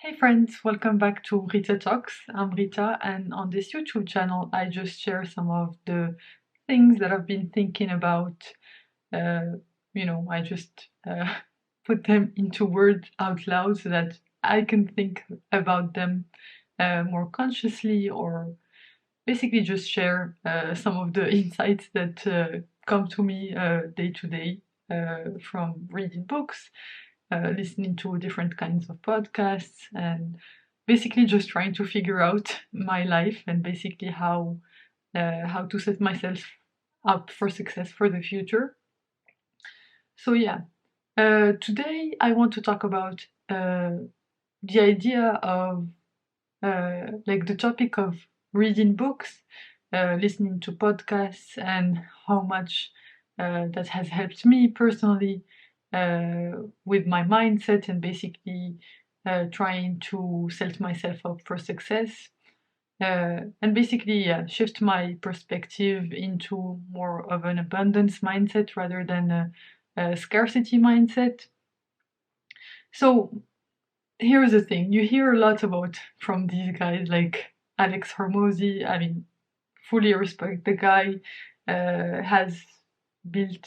Hey friends, welcome back to Rita Talks. I'm Rita, and on this YouTube channel, I just share some of the things that I've been thinking about. Uh, I just put them into words out loud so that I can think about them more consciously, or basically just share some of the insights that come to me day to day from reading books, listening to different kinds of podcasts, and basically just trying to figure out my life and basically how to set myself up for success for the future. So yeah, today I want to talk about the idea of like the topic of reading books, listening to podcasts, and how much that has helped me personally uh, with my mindset and basically trying to set myself up for success. And basically, yeah, shift my perspective into more of an abundance mindset rather than a scarcity mindset. So, here's the thing, you hear a lot about from these guys like Alex Hormozy. I mean, fully respect the guy, has built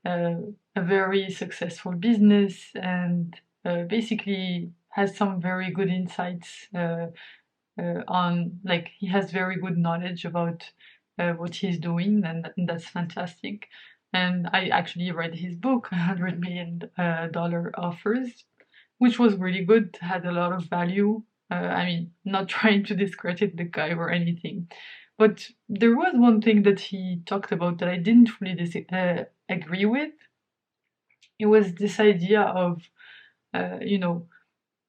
uh, a very successful business and basically has some very good insights on, like, he has very good knowledge about what he's doing, and that's fantastic. And I actually read his book, $100 million Offers, which was really good, had a lot of value. I mean, not trying to discredit the guy or anything, but there was one thing that he talked about that I didn't fully agree with. It was this idea of, you know,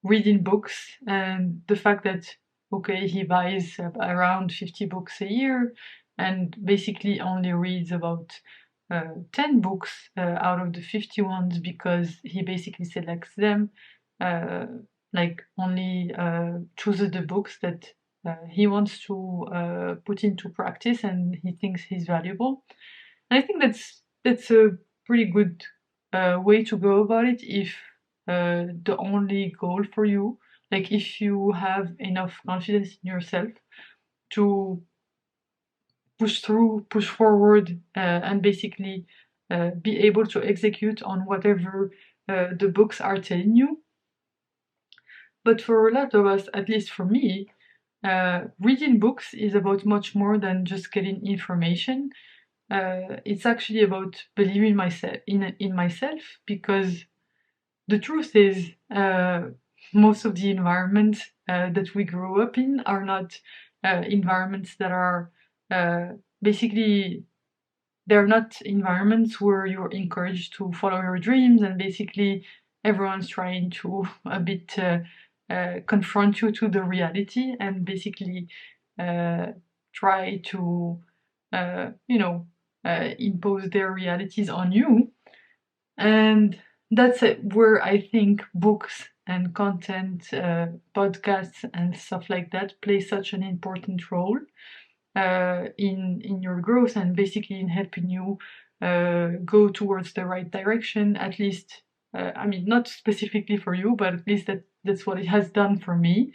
reading books and the fact that, okay, he buys around 50 books a year and basically only reads about 10 books out of the 50 ones because he basically selects them, uh, like only chooses the books that he wants to put into practice and he thinks he's valuable. And I think that's a pretty good way to go about it if the only goal for you, like if you have enough confidence in yourself to push through, push forward, and basically be able to execute on whatever the books are telling you. But for a lot of us, at least for me, reading books is about much more than just getting information. It's actually about believing myself in myself, because the truth is, most of the environments that we grew up in are not environments that are uh, basically, they're not environments where you're encouraged to follow your dreams, and basically everyone's trying to a bit confront you to the reality and basically uh, try to impose their realities on you. And that's it, where I think books and content, podcasts and stuff like that play such an important role in your growth and basically in helping you go towards the right direction. At least, I mean, not specifically for you, but at least that's what it has done for me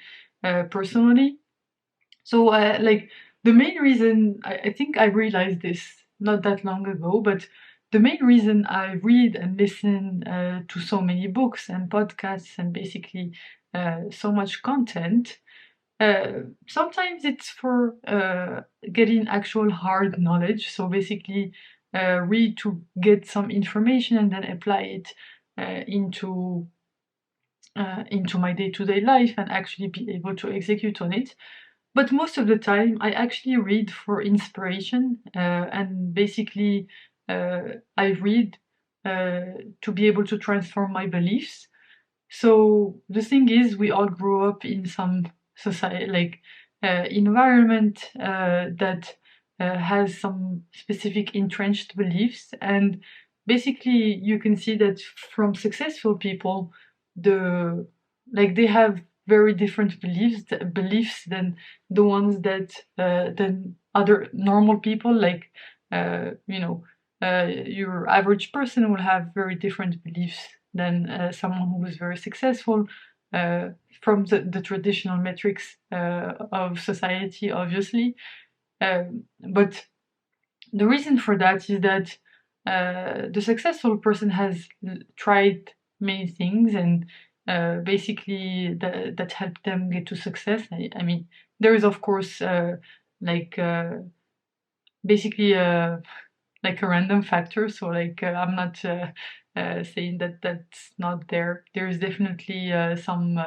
personally. So, like, the main reason I think I realized this not that long ago, but the main reason I read and listen to so many books and podcasts and basically so much content, sometimes it's for getting actual hard knowledge. So basically, read to get some information and then apply it uh, into into my day-to-day life and actually be able to execute on it. But most of the time, I actually read for inspiration, and basically, I read to be able to transform my beliefs. So the thing is, we all grew up in some society, like environment that has some specific entrenched beliefs, and basically, you can see that from successful people, the like they have very different beliefs than the ones that than other normal people. Like your average person will have very different beliefs than someone who is very successful. from the traditional metrics of society, obviously. But the reason for that is that the successful person has tried many things, and basically that helped them get to success. I mean, there is of course like basically like a random factor. So like I'm not saying that that's not there. There's definitely some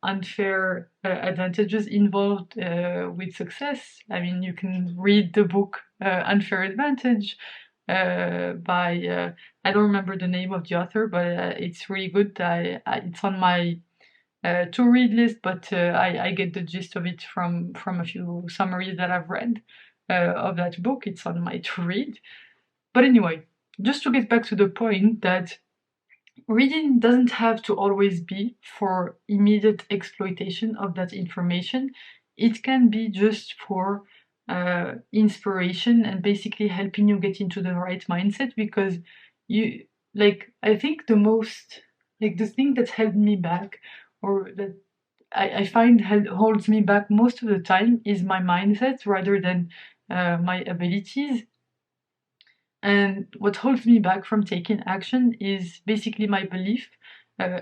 unfair advantages involved with success. I mean, you can read the book Unfair Advantage by I don't remember the name of the author, but it's really good. It's on my to read list, but I get the gist of it from a few summaries that I've read of that book. It's on my to read. But anyway, just to get back to the point that reading doesn't have to always be for immediate exploitation of that information. It can be just for inspiration and basically helping you get into the right mindset, because you like I think the most like the thing that held me back, or that I find holds me back most of the time, is my mindset rather than my abilities. And what holds me back from taking action is basically my belief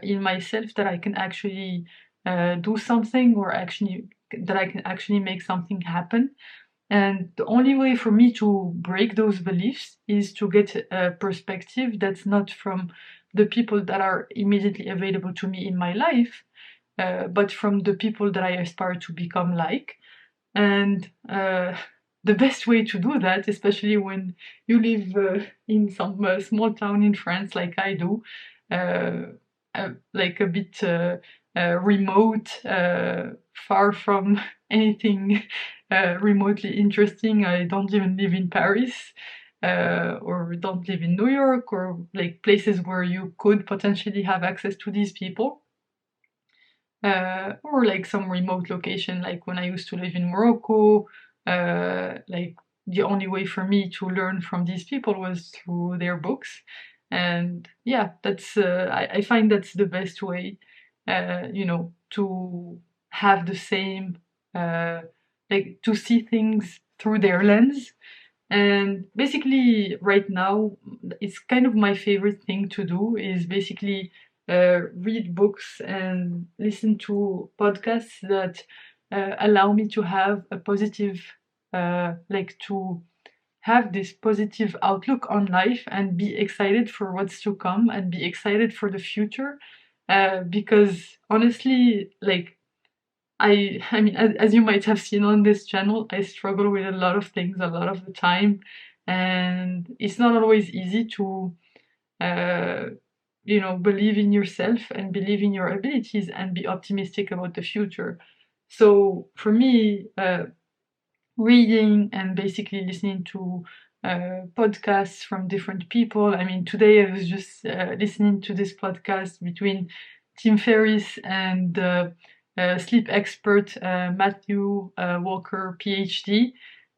in myself that I can actually do something, or actually that I can actually make something happen. And the only way for me to break those beliefs is to get a perspective that's not from the people that are immediately available to me in my life, but from the people that I aspire to become like. And the best way to do that, especially when you live in some small town in France, like I do, like a bit remote, far from anything remotely interesting. I don't even live in Paris. Or don't live in New York, or like places where you could potentially have access to these people, or like some remote location, like when I used to live in Morocco. Like the only way for me to learn from these people was through their books. And yeah, that's I find that's the best way, to have the same, like to see things through their lens. And basically, right now, it's kind of my favorite thing to do is basically read books and listen to podcasts that allow me to have a positive, like to have this positive outlook on life and be excited for what's to come and be excited for the future. Because honestly, like I mean, as you might have seen on this channel, I struggle with a lot of things a lot of the time, and it's not always easy to, uh, believe in yourself and believe in your abilities and be optimistic about the future. So for me, reading and basically listening to podcasts from different people. I mean, today I was just listening to this podcast between Tim Ferriss and sleep expert Matthew Walker, PhD.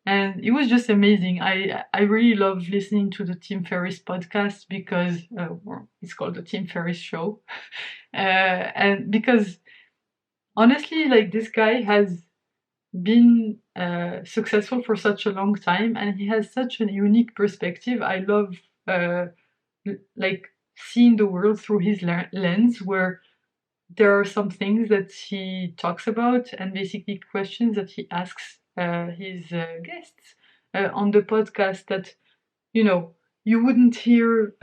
And it was just amazing. I really love listening to the Tim Ferriss podcast because well, it's called the Tim Ferriss Show, and because honestly, like this guy has been successful for such a long time, and he has such a unique perspective. I love uh, like seeing the world through his lens, where there are some things that he talks about and basically questions that he asks his guests on the podcast that you know you wouldn't hear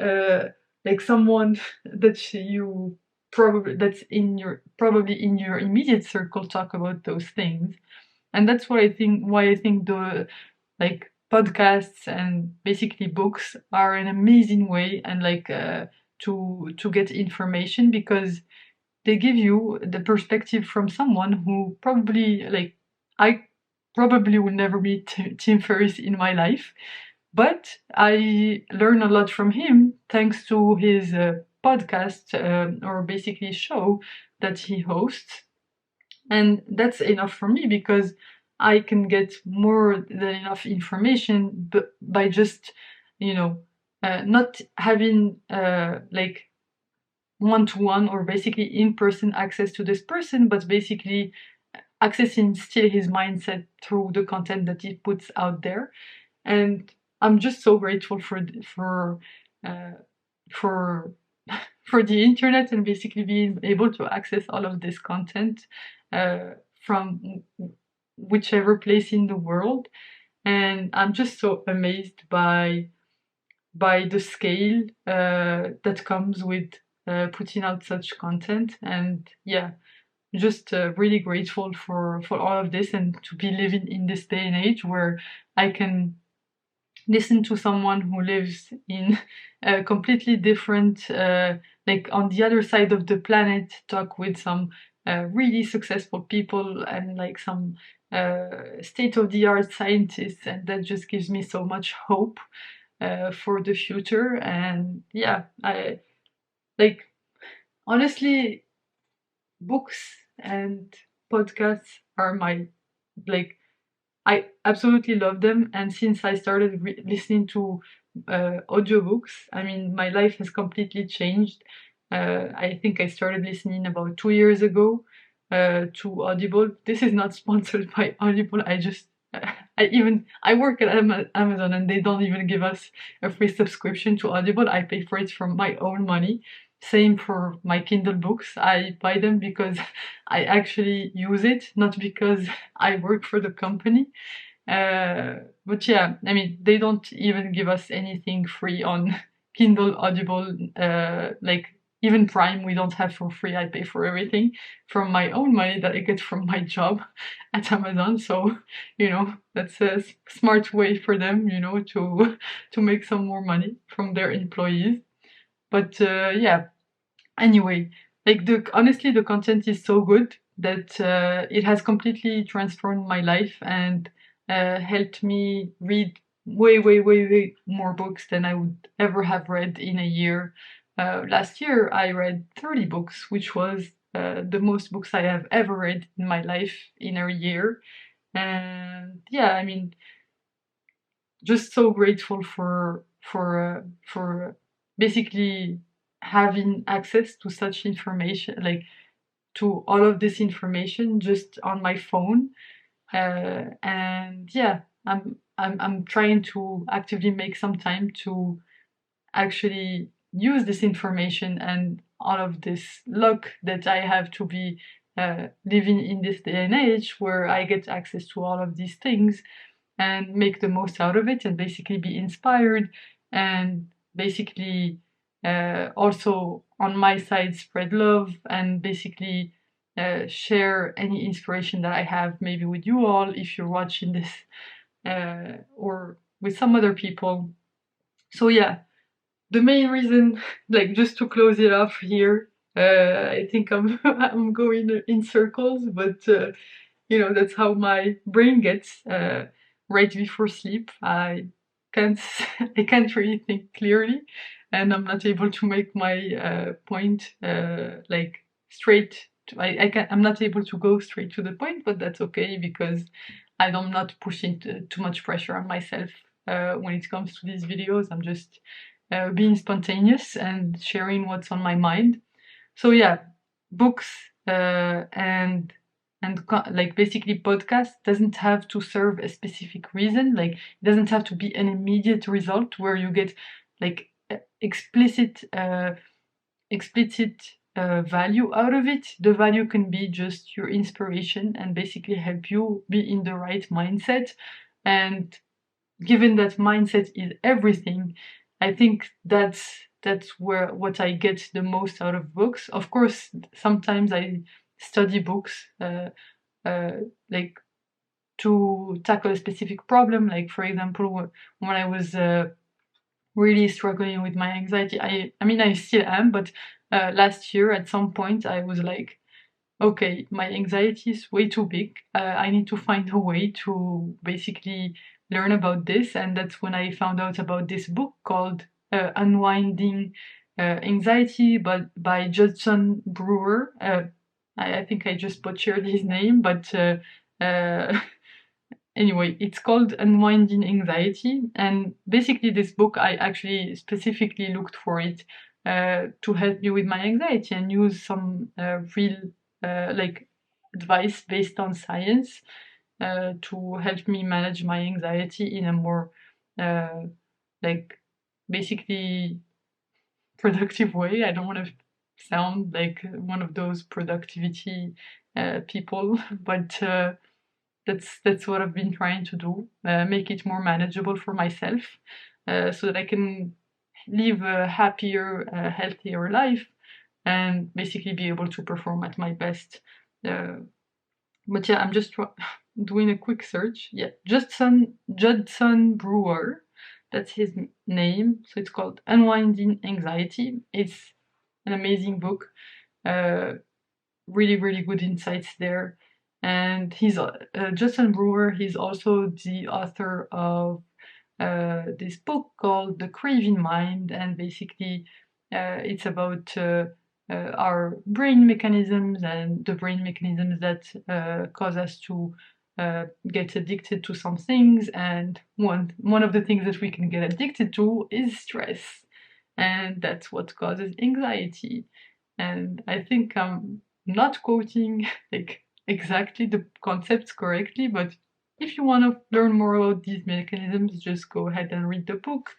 like someone that you probably that's in your probably in your immediate circle talk about those things. And that's what I think why I think the like podcasts and basically books are an amazing way, and like to get information, because they give you the perspective from someone who probably like I probably will never meet Tim Ferriss in my life, but I learn a lot from him thanks to his podcast, or basically show that he hosts. And that's enough for me, because I can get more than enough information by just, not having like one-to-one or basically in-person access to this person, but basically accessing still his mindset through the content that he puts out there. And I'm just so grateful uh, for for the internet and basically being able to access all of this content from whichever place in the world. And I'm just so amazed by the scale that comes with putting out such content. And yeah, just really grateful for all of this, and to be living in this day and age where I can listen to someone who lives in a completely different, like on the other side of the planet, talk with some really successful people and like some state of the art scientists, and that just gives me so much hope for the future. And yeah, I like, honestly, books and podcasts are my, like, I absolutely love them. And since I started listening to audiobooks, I mean, my life has completely changed. I think I started listening about 2 years ago to Audible. This is not sponsored by Audible. I just, I work at Amazon, and they don't even give us a free subscription to Audible. I pay for it from my own money. Same for my Kindle books. I buy them because I actually use it, not because I work for the company. But yeah, I mean, they don't even give us anything free on Kindle, Audible, like even Prime, we don't have for free. I pay for everything from my own money that I get from my job at Amazon. So, that's a smart way for them, to make some more money from their employees. But yeah, anyway, like, honestly, the content is so good that it has completely transformed my life and helped me read way, way, way, way more books than I would ever have read in a year. Last year, I read 30 books, which was the most books I have ever read in my life in a year. And yeah, I mean, just so grateful for basically having access to such information, like to all of this information just on my phone. And yeah, I'm trying to actively make some time to actually use this information and all of this luck that I have to be living in this day and age where I get access to all of these things and make the most out of it, and basically be inspired, and basically also on my side spread love, and basically share any inspiration that I have maybe with you all if you're watching this, or with some other people. So yeah, the main reason, like, just to close it off here, I think I'm I'm going in circles, but that's how my brain gets right before sleep. Can't I can't really think clearly, and I'm not able to make my point like straight. I'm not able to go straight to the point, but that's okay because I'm not pushing too much pressure on myself when it comes to these videos. I'm just being spontaneous and sharing what's on my mind. So yeah, books and like basically podcast doesn't have to serve a specific reason. Like, it doesn't have to be an immediate result where you get like explicit value out of it. The value can be just your inspiration and basically help you be in the right mindset. And given that mindset is everything, I think that's where what I get the most out of books. Of course, sometimes I study books, uh, like to tackle a specific problem. Like, for example, when I was really struggling with my anxiety, I mean, I still am, but last year at some point I was like, okay, my anxiety is way too big. I need to find a way to basically learn about this. And that's when I found out about this book called Unwinding Anxiety, but by Judson Brewer. I think I just butchered his name, but uh, anyway, it's called Unwinding Anxiety. And basically, this book, I actually specifically looked for it to help me with my anxiety, and use some real like advice based on science to help me manage my anxiety in a more like basically productive way. I don't want to sound like one of those productivity people, but that's what I've been trying to do. Make it more manageable for myself, so that I can live a happier, healthier life, and basically be able to perform at my best. But yeah, I'm just doing a quick search. Yeah, Judson Brewer, that's his name. So it's called Unwinding Anxiety. It's an amazing book. Uh, really, really good insights there. And he's Judson Brewer. He's also the author of this book called The Craving Mind, and basically it's about our brain mechanisms and the brain mechanisms that cause us to get addicted to some things. And one of the things that we can get addicted to is stress, and that's what causes anxiety. And I think I'm not quoting like exactly the concepts correctly, but if you want to learn more about these mechanisms, just go ahead and read the book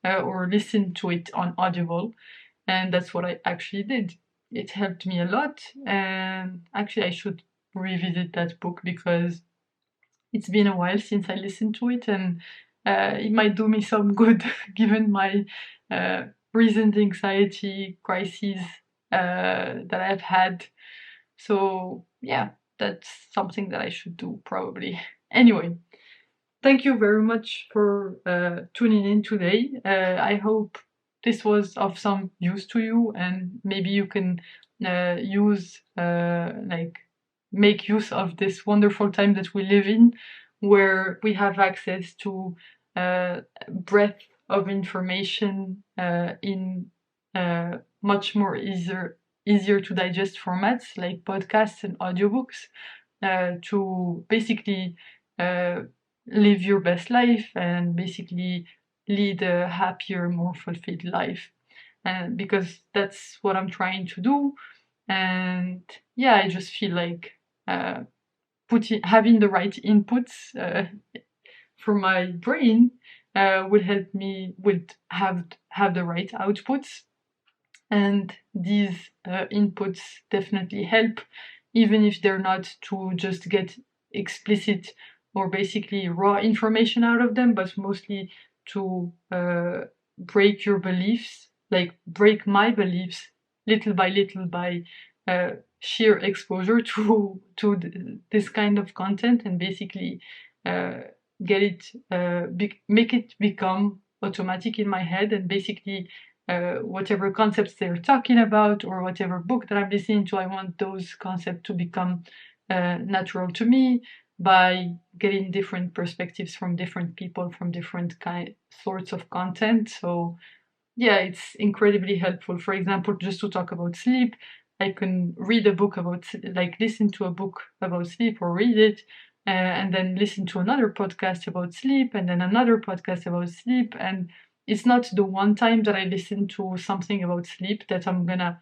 or listen to it on Audible. And that's what I actually did. It helped me a lot. And actually, I should revisit that book because it's been a while since I listened to it, and it might do me some good given my recent anxiety crises that I've had. So, yeah, that's something that I should do probably. Anyway, thank you very much for tuning in today. I hope this was of some use to you, and maybe you can use like make use of this wonderful time that we live in, where we have access to breadth of information in much more easier to digest formats like podcasts and audiobooks, to basically live your best life and basically lead a happier, more fulfilled life. And because that's what I'm trying to do. And yeah, I just feel like having the right inputs for my brain will help me would have the right outputs. And these inputs definitely help, even if they're not to just get explicit or basically raw information out of them, but mostly to break your beliefs, like break my beliefs little by sheer exposure to this kind of content, and basically uh, get it make it become automatic in my head, and basically whatever concepts they're talking about or whatever book that I'm listening to, I want those concepts to become natural to me by getting different perspectives from different people, from different sorts of content. So yeah, it's incredibly helpful. For example, just to talk about sleep, I can read a book about, like, listen to a book about sleep or read it, and then listen to another podcast about sleep, and then another podcast about sleep. And it's not the one time that I listen to something about sleep that I'm gonna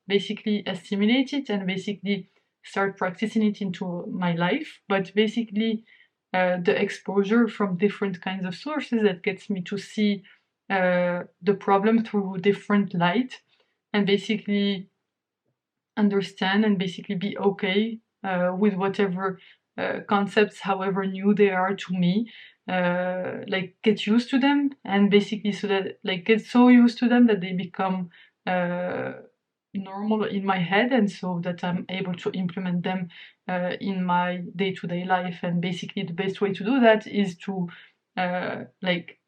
basically assimilate it and basically start practicing it into my life, but basically the exposure from different kinds of sources that gets me to see the problem through different light, and basically understand and basically be okay with whatever concepts, however new they are to me, like get used to them, and basically so that like get so used to them that they become uh, normal in my head, and so that I'm able to implement them in my day-to-day life. And basically the best way to do that is to like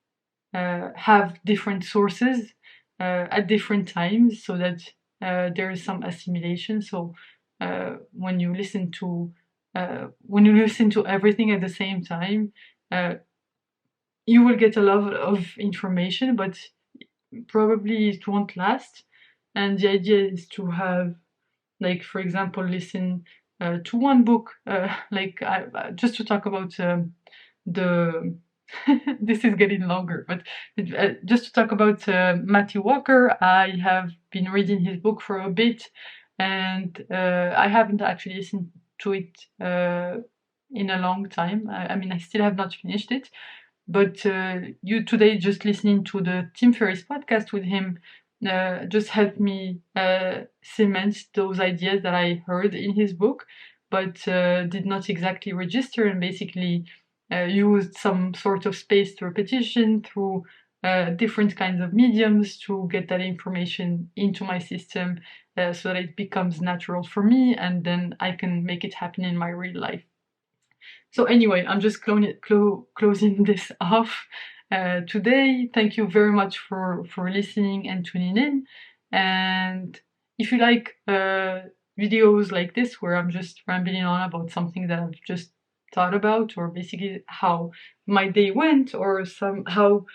have different sources at different times, so that there is some assimilation. So when you listen to everything at the same time, uh, you will get a lot of information, but probably it won't last. And the idea is to have, like, for example, listen to one book, just to talk about the this is getting longer, but just to talk about Matthew Walker, I have been reading his book for a bit, and I haven't actually listened to it in a long time. I mean, I still have not finished it, but you today just listening to the Tim Ferriss podcast with him just helped me cement those ideas that I heard in his book, but did not exactly register, and basically used some sort of spaced repetition through different kinds of mediums to get that information into my system so that it becomes natural for me, and then I can make it happen in my real life. So anyway, I'm just closing this off today. Thank you very much for listening and tuning in. And if you like videos like this where I'm just rambling on about something that I've just thought about, or basically how my day went, or how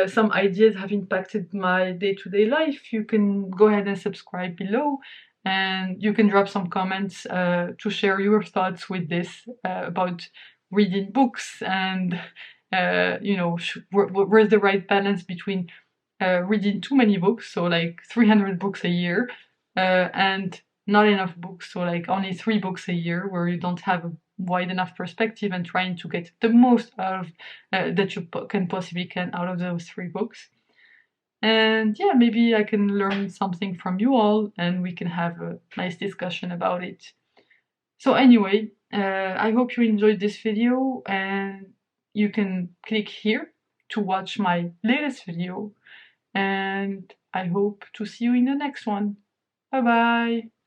some ideas have impacted my day-to-day life, you can go ahead and subscribe below, and you can drop some comments to share your thoughts with this about reading books, and where's the right balance between reading too many books, so like 300 books a year, and not enough books, so like only 3 books a year, where you don't have a wide enough perspective and trying to get the most out of that you can possibly out of those 3 books. And yeah, maybe I can learn something from you all, and we can have a nice discussion about it. So anyway, I hope you enjoyed this video, and you can click here to watch my latest video, and I hope to see you in the next one. Bye bye!